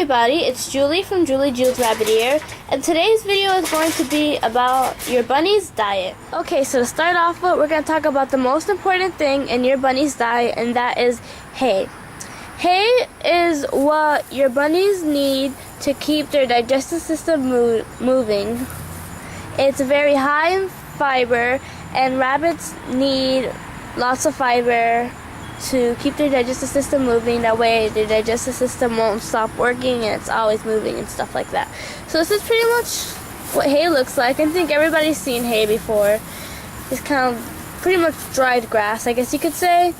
everybody, it's Julie from Julie Jules Rabbit Ear, and today's video is going to be about your bunny's diet. Okay, so to start off with, we're going to talk about the most important thing in your bunny's diet, and that is hay. Hay is what your bunnies need to keep their digestive system moving. It's very high in fiber, and rabbits need lots of fiber to keep their digestive system moving. That way their digestive system won't stop working and it's always moving and stuff like that. So this is pretty much what hay looks like. I think everybody's seen hay before. It's kind of pretty much dried grass, I guess you could say.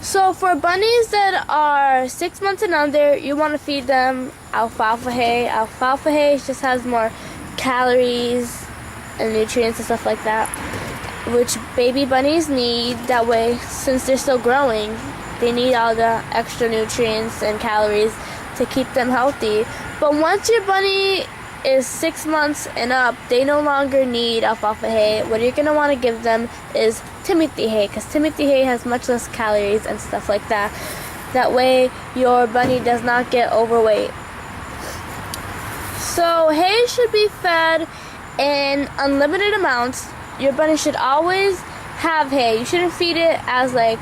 So for bunnies that are 6 months and under, you want to feed them alfalfa hay. Alfalfa hay just has more calories and nutrients and stuff like that, which baby bunnies need. That way, since they're still growing, they need all the extra nutrients and calories to keep them healthy. But once your bunny is 6 months and up, they no longer need alfalfa hay. What you're going to want to give them is Timothy hay, because Timothy hay has much less calories and stuff like that. That way, your bunny does not get overweight. So hay should be fed in unlimited amounts. Your bunny should always have hay. You shouldn't feed it as like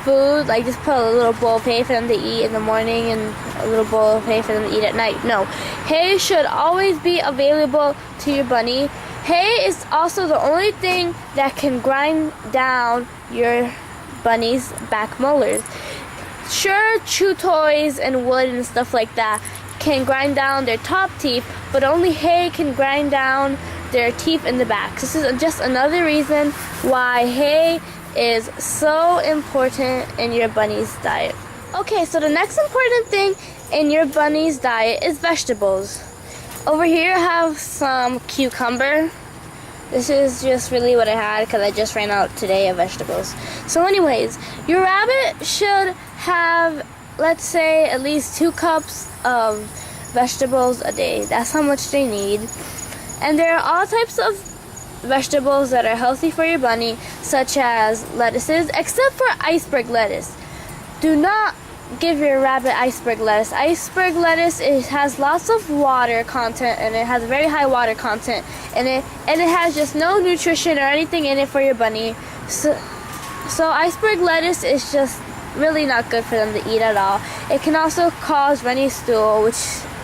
food, like just put a little bowl of hay for them to eat in the morning and a little bowl of hay for them to eat at night. No, hay should always be available to your bunny. Hay is also the only thing that can grind down your bunny's back molars. Sure, chew toys and wood and stuff like that can grind down their top teeth, but only hay can grind down their teeth in the back. This is just another reason why hay is so important in your bunny's diet. Okay, so the next important thing in your bunny's diet is vegetables. Over here I have some cucumber. This is just really what I had because I just ran out today of vegetables. So anyways, your rabbit should have, let's say, at least 2 cups of vegetables a day. That's how much they need. And there are all types of vegetables that are healthy for your bunny, such as lettuces, except for iceberg lettuce. Do not give your rabbit iceberg lettuce. Iceberg lettuce, it has lots of water content, and it has very high water content in it, and it has just no nutrition or anything in it for your bunny. So iceberg lettuce is just really not good for them to eat at all. It can also cause runny stool, which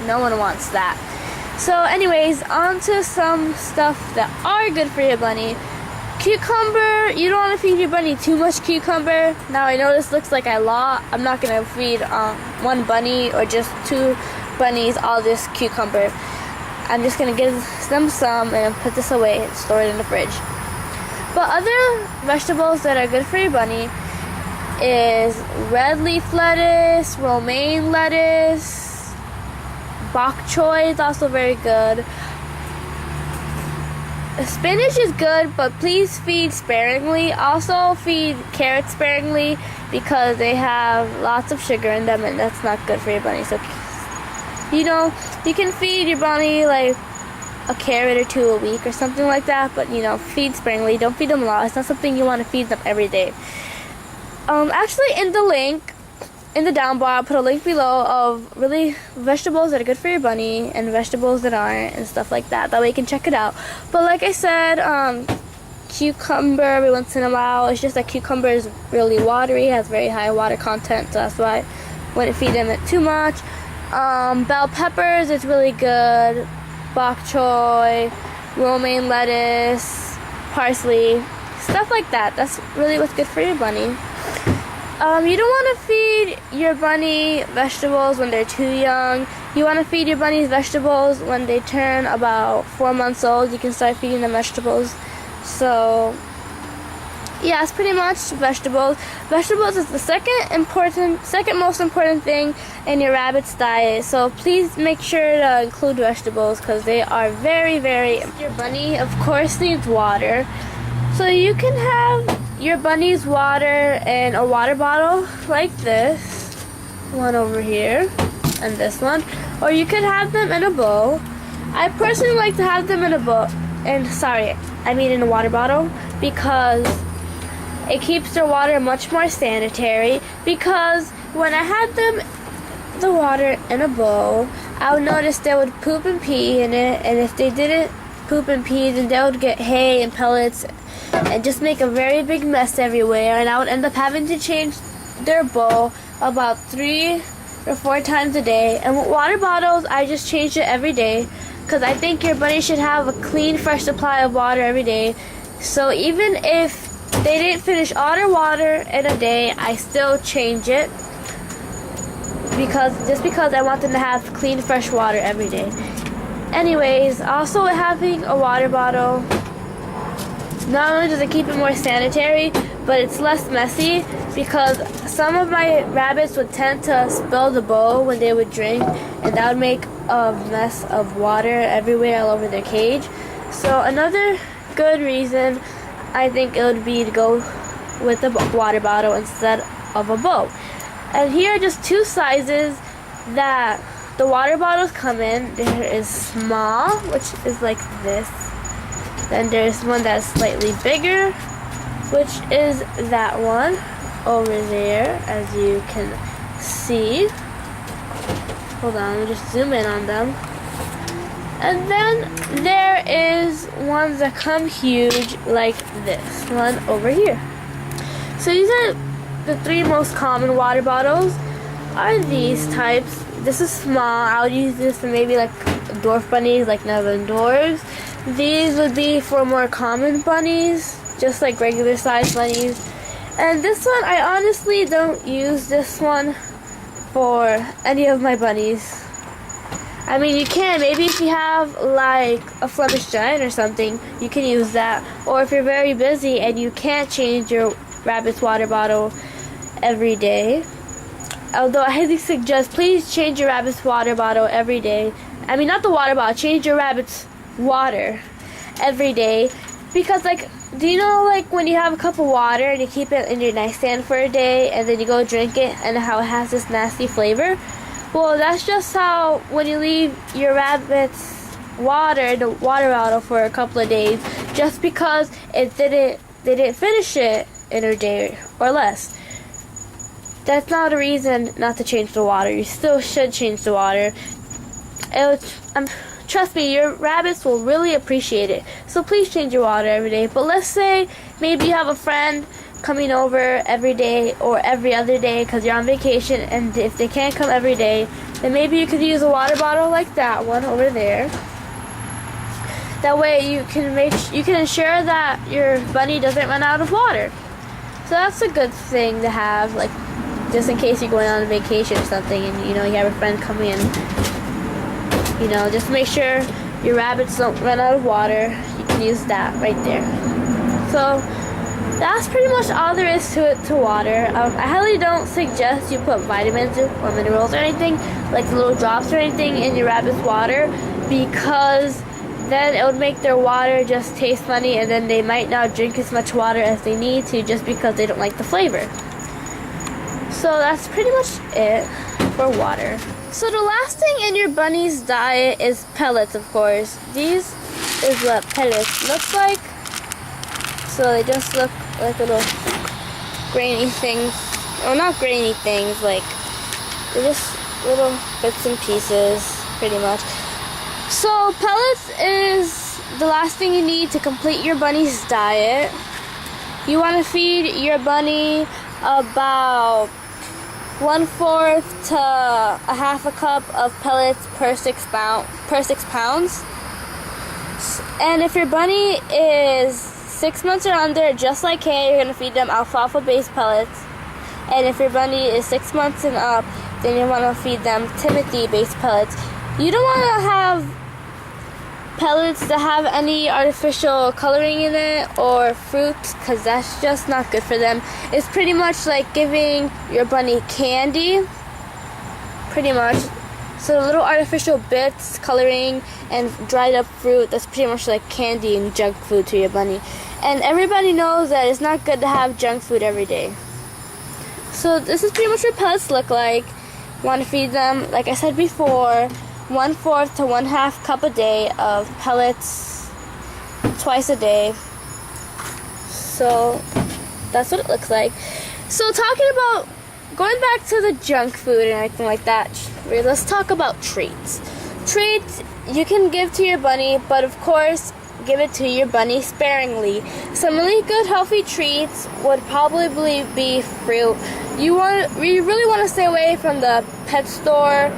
no one wants that. So anyways, on to some stuff that are good for your bunny. Cucumber, you don't want to feed your bunny too much cucumber. Now I know this looks like a lot. I'm not going to feed one bunny or just 2 bunnies all this cucumber. I'm just going to give them some and put this away and store it in the fridge. But other vegetables that are good for your bunny is red leaf lettuce, romaine lettuce, bok choy is also very good. Spinach is good, but please feed sparingly. Also feed carrots sparingly because they have lots of sugar in them, and that's not good for your bunny. So, you can feed your bunny like a carrot or 2 a week or something like that, but feed sparingly. Don't feed them a lot. It's not something you want to feed them every day. Actually, in the link, in the down bar, I'll put a link below of really vegetables that are good for your bunny and vegetables that aren't and stuff like that. That way you can check it out. But like I said, cucumber every once in a while. It's just that cucumber is really watery, has very high water content, so that's why I wouldn't feed them it too much. Bell peppers is really good. Bok choy, romaine lettuce, parsley, stuff like that. That's really what's good for your bunny. You don't want to feed your bunny vegetables when they're too young. You want to feed your bunnies vegetables when they turn about 4 months old. You can start feeding them vegetables. So, yeah, it's pretty much vegetables. Vegetables is the second most important thing in your rabbit's diet. So please make sure to include vegetables because they are very, very important. Your bunny, of course, needs water. So you can have your bunny's water in a water bottle like this, one over here, and this one, or you could have them in a bowl. I personally like to have them in a bowl, in a water bottle, because it keeps their water much more sanitary. Because when I had them the water in a bowl, I would notice they would poop and pee in it, and if they didn't poop and pee, then they would get hay and pellets and just make a very big mess everywhere, and I would end up having to change their bowl about 3 or 4 times a day. And with water bottles, I just change it every day because I think your bunny should have a clean, fresh supply of water every day. So even if they didn't finish all their water in a day, I still change it because I want them to have clean, fresh water every day. Anyways, also having a water bottle, not only does it keep it more sanitary, but it's less messy because some of my rabbits would tend to spill the bowl when they would drink, and that would make a mess of water everywhere all over their cage. So another good reason I think it would be to go with a water bottle instead of a bowl. And here are just 2 sizes that the water bottles come in. There is small, which is like this. Then there's one that's slightly bigger, which is that one over there, as you can see. Hold on, let me just zoom in on them. And then there is ones that come huge, like this one over here. So these are the 3 most common water bottles. Are these types. This is small. I would use this for maybe like dwarf bunnies, like Nevin dwarves. These would be for more common bunnies, just like regular sized bunnies. And this one, I honestly don't use this one for any of my bunnies. I mean, you can, maybe if you have like a Flemish Giant or something, you can use that. Or if you're very busy and you can't change your rabbit's water bottle every day. Although I highly suggest, please change your rabbit's water bottle every day. I mean, not the water bottle, change your rabbit's water every day. Because like, do you know like when you have a cup of water and you keep it in your nightstand for a day and then you go drink it and how it has this nasty flavor? Well, that's just how when you leave your rabbit's water in the water bottle for a couple of days, just because they didn't finish it in a day or less. That's not a reason not to change the water. You still should change the water. Trust me, your rabbits will really appreciate it. So please change your water every day. But let's say maybe you have a friend coming over every day or every other day because you're on vacation, and if they can't come every day, then maybe you could use a water bottle like that one over there. That way you can ensure that your bunny doesn't run out of water. So that's a good thing to have, like just in case you're going on a vacation or something and you have a friend come in. Just make sure your rabbits don't run out of water. You can use that right there. So that's pretty much all there is to water. I highly don't suggest you put vitamins or minerals or anything, like little drops or anything in your rabbit's water, because then it would make their water just taste funny, and then they might not drink as much water as they need to just because they don't like the flavor. So that's pretty much it for water. So the last thing in your bunny's diet is pellets, of course. These is what pellets look like. So they just look like little grainy things. Or not grainy things, like they're just little bits and pieces, pretty much. So pellets is the last thing you need to complete your bunny's diet. You want to feed your bunny about 1/4 to a half a cup of pellets per 6 pounds. And if your bunny is 6 months or under, just like hay, you're going to feed them alfalfa-based pellets. And if your bunny is 6 months and up, then you want to feed them Timothy-based pellets. You don't want to have pellets that have any artificial coloring in it or fruit, because that's just not good for them. It's pretty much like giving your bunny candy, pretty much. So the little artificial bits, coloring, and dried up fruit, that's pretty much like candy and junk food to your bunny. And everybody knows that it's not good to have junk food every day. So this is pretty much what pellets look like. You want to feed them, like I said before, 1/4 to 1/2 cup a day of pellets twice a day. So that's what it looks like. So talking about going back to the junk food and everything like that, let's talk about treats. Treats you can give to your bunny, but of course, give it to your bunny sparingly. Some really good healthy treats would probably be fruit. You really want to stay away from the pet store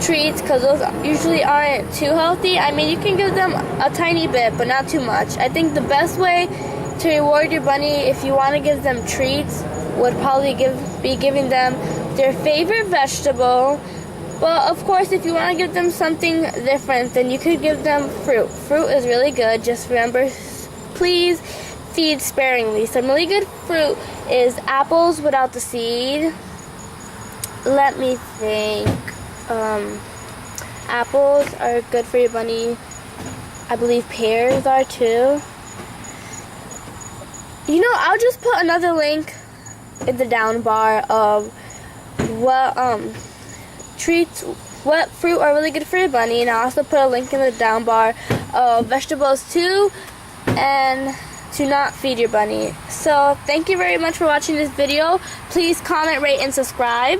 treats because those usually aren't too healthy. I mean, you can give them a tiny bit, but not too much. I think the best way to reward your bunny if you want to give them treats would probably be giving them their favorite vegetable. But of course, if you want to give them something different, then you could give them fruit. Fruit is really good. Just remember, please feed sparingly. Some really good fruit is apples without the seed. Let me think. Apples are good for your bunny. I believe pears are too. You know, I'll just put another link in the down bar of what fruit are really good for your bunny, and I'll also put a link in the down bar of vegetables too, and to not feed your bunny. So thank you very much for watching this video. Please comment, rate, and subscribe.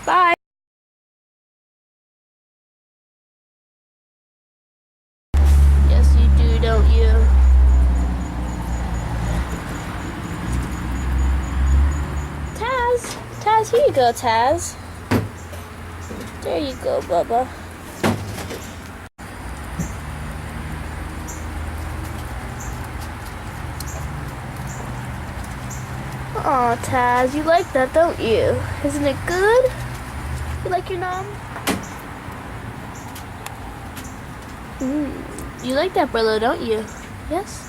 Bye. Yes, you do, don't you? Taz, here you go, Taz. There you go, Bubba. Aw, Taz, you like that, don't you? Isn't it good? You like your nom? You like that, Brillo, don't you? Yes?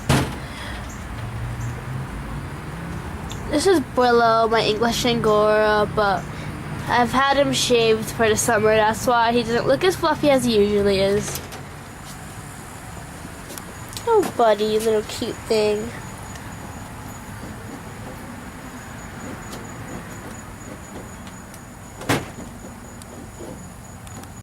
This is Brillo, my English Angora, but I've had him shaved for the summer. That's why he doesn't look as fluffy as he usually is. Oh, buddy, you little cute thing.